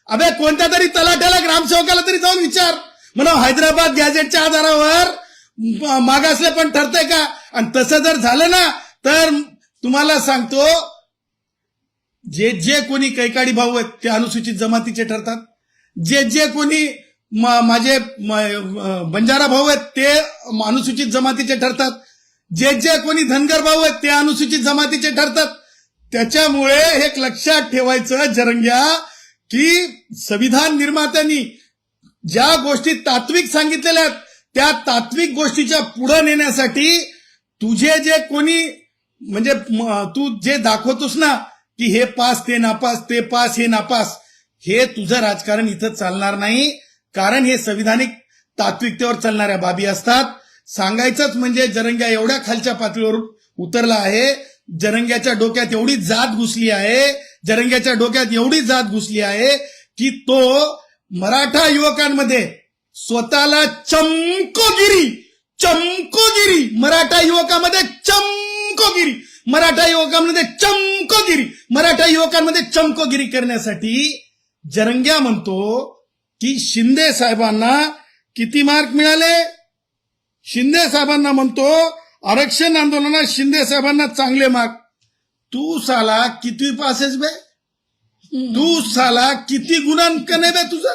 अबे कोणत्या तरी तलाट्याला ग्रामसेवकाला तरी जाऊन विचार म्हणा हैदराबाद गॅजेटच्या आधारावर मागासले पण ठरतंय का. आणि तसं जर झालं ना तर तुम्हाला सांगतो जे जे कोणी कैकाडी भाऊ आहेत ते अनुसूचित जमातीचे ठरतात. जे जे कोणी माझे बंजारा भाऊ आहेत ते अनुसूचित जमातीचे ठरतात. जे जे कोणी धनगर भाऊ आहेत ते अनुसूचित जमातीचे ठरतात. त्याच्यामुळे एक लक्षात ठेवायचं जरंग्या की संविधान निर्मात्यांनी ज्या गोष्टी तात्विक सांगितलेल्या आहेत त्या तात्विक गोष्टीच्या पुढे नेण्यासाठी तुझे जे कोणी म्हणजे तू जे दाखवतोस ना की हे पास ते नापास ते पास हे नापास, हे तुझं राजकारण इथं चालणार नाही. कारण हे संविधानिक तात्विकतेवर चालणाऱ्या बाबी असतात. सांगायचंच म्हणजे जरंग्या एवढ्या खालच्या पातळीवर उतरला आहे, जरंग्याच्या डोक्यात एवढी जात घुसली आहे, जरंग्याच्या डोक्यात एवढी जात घुसली आहे की तो मराठा युवकांमध्ये स्वतःला चमकोगिरी मराठा युवकांमध्ये चमकोगिरी करण्यासाठी जरंग्या म्हणतो की शिंदे साहेबांना किती मार्क मिळाले. शिंदे साहेबांना म्हणतो आरक्षण आंदोलनात शिंदे साहेबांना चांगले मार्क. तू साला किती पास आहेस बे. तू साला किती गुणांकन आहे बे तुझं.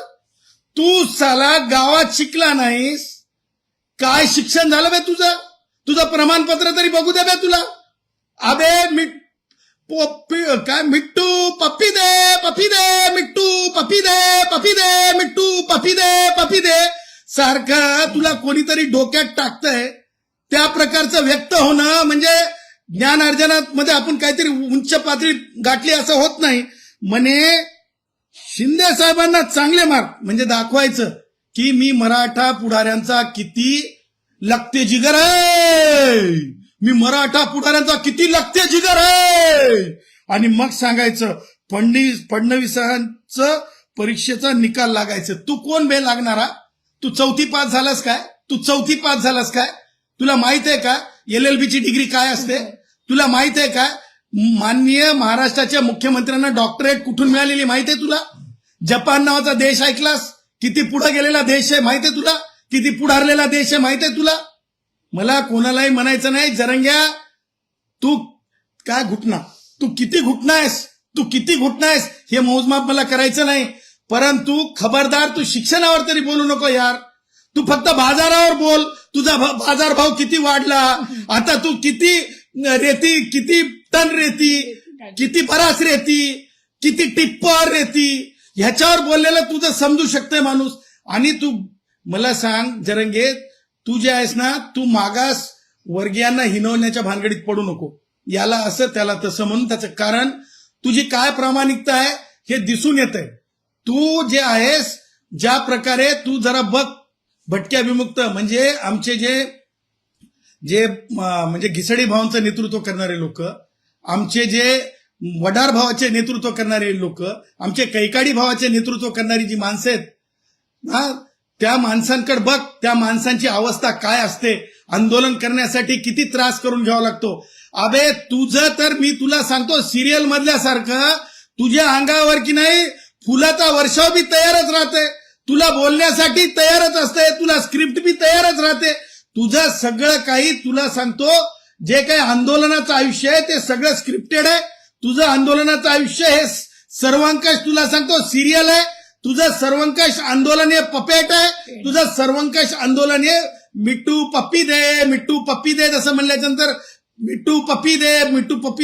तू साला गावात शिकला नाहीस. काय शिक्षण झालं बे तुझं. तुझं प्रमाणपत्र तरी बघू दे बे तुला. अबे काय मिट्टू पप्पी दे मिट्टू पप्पी दे सारखं तुला कोणीतरी डोक्यात टाकतंय. त्या प्रकारचं व्यक्त होणं म्हणजे ज्ञान अर्जनात मध्ये आपण काहीतरी उंच पातळी गाठली असं होत नाही. म्हणे शिंदे साहेबांना चांगले मार्क म्हणजे दाखवायचं की मी मराठा पुढाऱ्यांचा किती लखते जिगर आहे, मी मराठा पुढाऱ्यांचा किती लखते जिगर आहे. आणि मग सांगायचं फडणवीसांचं परीक्षेचा निकाल लागायचं. तू कोण बे लागणारा. तू चौथी पास झालास काय. तुला माहित आहे का LLB ची डिग्री काय असते. तुला माहित आहे का माननीय महाराष्ट्राच्या मुख्यमंत्र्यांना डॉक्टरेट कुठून मिळालेली माहित आहे तुला. जपान नावाचा देश ऐकलास. किती पुढे गेलेला देश आहे माहित आहे तुला. किती पुढारलेला देश आहे माहित आहे तुला. मला कोणालाही म्हणायचं नाही जरंग्या तू काय घुटना, तू किती घुटनायस हे मोजमाप मला करायचं नाही. परंतु खबरदार तू शिक्षणावर तरी बोलू नको यार. तू फक्त बाजारावर बोल. तुझा बाजारभाव किती वाढला, आता तू किती टन रेती, किती बरास रेती, किती टिप्पर रेती ह्याच्यावर बोललेलं तुझं समजू शकतंय माणूस. आणि तू मला सांग जरंगे तू जे आहेस ना तू मागास वर्गीयांना हिनवण्याच्या भानगडीत पडू नको. याला असं त्याला तसं म्हणून त्याचं कारण तुझी काय प्रामाणिकता आहे हे दिसून येतंय. तू जे आहेस ज्या प्रकारे तू जरा बघ भटक्या विमुक्त म्हणजे आमचे जे म्हणजे घिसडी भावांचं नेतृत्व करणारे लोक, आमचे जे वडार भावाचे नेतृत्व करणारे लोक, आमचे कैकाडी भावाचे नेतृत्व करणारी जी माणसं आहेत त्या माणसांकडे बघ. त्या माणसांची अवस्था काय असते. आंदोलन करण्यासाठी किती त्रास करून घ्यावा लागतो. अबे तुझं तर मी तुला सांगतो सिरियल मधल्यासारखं तुझ्या अंगावर की नाही फुलाचा वर्षाव बी तयारच राहते. तुला बोलण्यासाठी तयारच असते. तुला स्क्रिप्ट बी तयारच राहते. तुझं सगळं काही तुला सांगतो जे काही आंदोलनाचं आयुष्य आहे ते सगळं स्क्रिप्टेड आहे. तुझं आंदोलनाचं आयुष्य हे सर्वंकष तुला सांगतो सिरियल आहे. तुझं सर्वंकष आंदोलन हे पपेट आहे. तुझं सर्वंकष आंदोलन हे मिट्टू पप्पी दे जसं म्हणल्यानंतर मिट्टू पप्पी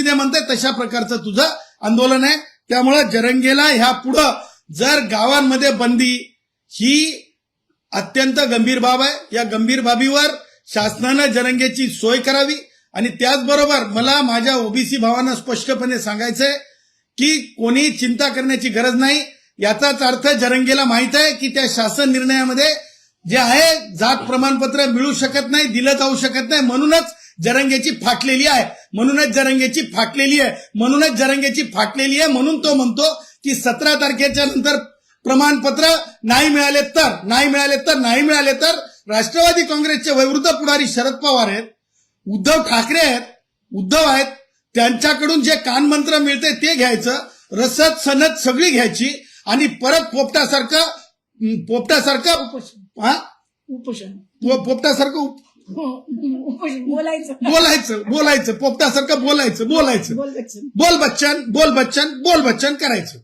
दे म्हणते तशा प्रकारचं तुझं आंदोलन आहे. त्यामुळे जरंगेला ह्या पुढं जर गावांमध्ये बंदी ही अत्यंत गंभीर बाब आहे. या गंभीर बाबीवर शासनानं जरंगेची सोय करावी. आणि त्याचबरोबर मला माझ्या ओबीसी भावांना स्पष्टपणे सांगायचंय की कोणी चिंता करण्याची गरज नाही. याचाच अर्थ जरंगेला माहित आहे की त्या शासन निर्णयामध्ये जे आहे जात प्रमाणपत्र मिळू शकत नाही, दिलं जाऊ शकत नाही. म्हणूनच जरंगेची फाटलेली आहे. म्हणून तो म्हणतो की 17 तारखेच्या नंतर प्रमाणपत्र नाही मिळाले तर राष्ट्रवादी काँग्रेसचे वयोवृद्ध पुढारी शरद पवार आहेत, उद्धव ठाकरे आहेत, त्यांच्याकडून जे कानमंत्र मिळते ते घ्यायचं, रसद सनद सगळी घ्यायची आणि परत पोपटासारखं उपोषण हा उपोषण पोपटासारखं उपोषण बोलायचं बोलायचं पोपटासारखं बोलायचं बोलायचं बोल बच्चन करायचं.